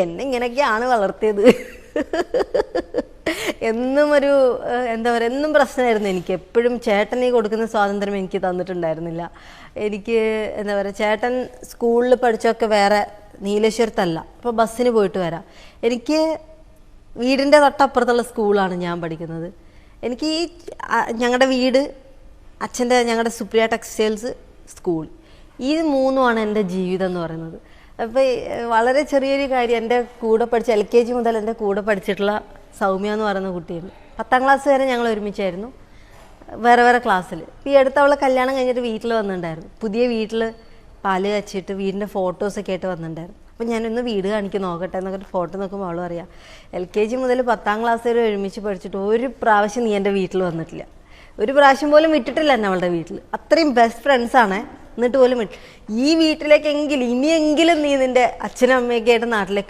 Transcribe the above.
എന്നെ ഇങ്ങനെയൊക്കെയാണ് വളർത്തിയത്. എന്നും ഒരു എന്താ പറയുക, എന്നും പ്രശ്നമായിരുന്നു എനിക്ക്. എപ്പോഴും ചേട്ടന് കൊടുക്കുന്ന സ്വാതന്ത്ര്യം എനിക്ക് തന്നിട്ടുണ്ടായിരുന്നില്ല. എനിക്ക് എന്താ പറയുക, ചേട്ടൻ സ്കൂളിൽ പഠിച്ചൊക്കെ വേറെ നീലേശ്വരത്തല്ല, അപ്പോൾ ബസ്സിന് പോയിട്ട് വരാം. എനിക്ക് വീടിൻ്റെ തൊട്ടപ്പുറത്തുള്ള സ്കൂളാണ് ഞാൻ പഠിക്കുന്നത്. എനിക്ക് ഈ ഞങ്ങളുടെ വീട്, ഞങ്ങളുടെ സുപ്രിയ ടെക്സ്റ്റൈൽസ്, സ്കൂൾ, ഈ മൂന്നുമാണ് എൻ്റെ ജീവിതം എന്ന് പറയുന്നത്. അപ്പോൾ വളരെ ചെറിയൊരു കാര്യം, എൻ്റെ കൂടെ പഠിച്ച LKG മുതൽ എൻ്റെ കൂടെ പഠിച്ചിട്ടുള്ള സൗമ്യ എന്ന് പറയുന്ന കുട്ടിയുണ്ട്. 10ാം ക്ലാസ് വരെ ഞങ്ങൾ ഒരുമിച്ചായിരുന്നു, വേറെ വേറെ ക്ലാസ്സിൽ. ഈ അടുത്ത് അവളെ കല്യാണം കഴിഞ്ഞിട്ട് വീട്ടിൽ വന്നിട്ടുണ്ടായിരുന്നു. പുതിയ വീട്ടിൽ പാല് കച്ചിട്ട് വീടിൻ്റെ ഫോട്ടോസൊക്കെ ആയിട്ട് വന്നിട്ടുണ്ടായിരുന്നു. അപ്പോൾ ഞാനൊന്ന് വീട് കാണിക്കാൻ നോക്കട്ടെ എന്നൊക്കെ ഫോട്ടോ നോക്കുമ്പോൾ അവളും അറിയാം, LKG മുതൽ 10ാം ക്ലാസ് വരെ ഒരുമിച്ച് പഠിച്ചിട്ട് ഒരു പ്രാവശ്യം നീ എൻ്റെ വീട്ടിൽ വന്നിട്ടില്ല, ഒരു പ്രാവശ്യം പോലും വിട്ടിട്ടില്ല എന്നെ അവളുടെ വീട്ടിൽ. അത്രയും ബെസ്റ്റ് ഫ്രണ്ട്സാണ്. എന്നിട്ട് പോലും ഈ വീട്ടിലേക്കെങ്കിലും ഇനിയെങ്കിലും നീ നിൻ്റെ അച്ഛനും അമ്മയൊക്കെ ആയിട്ട് നാട്ടിലേക്ക്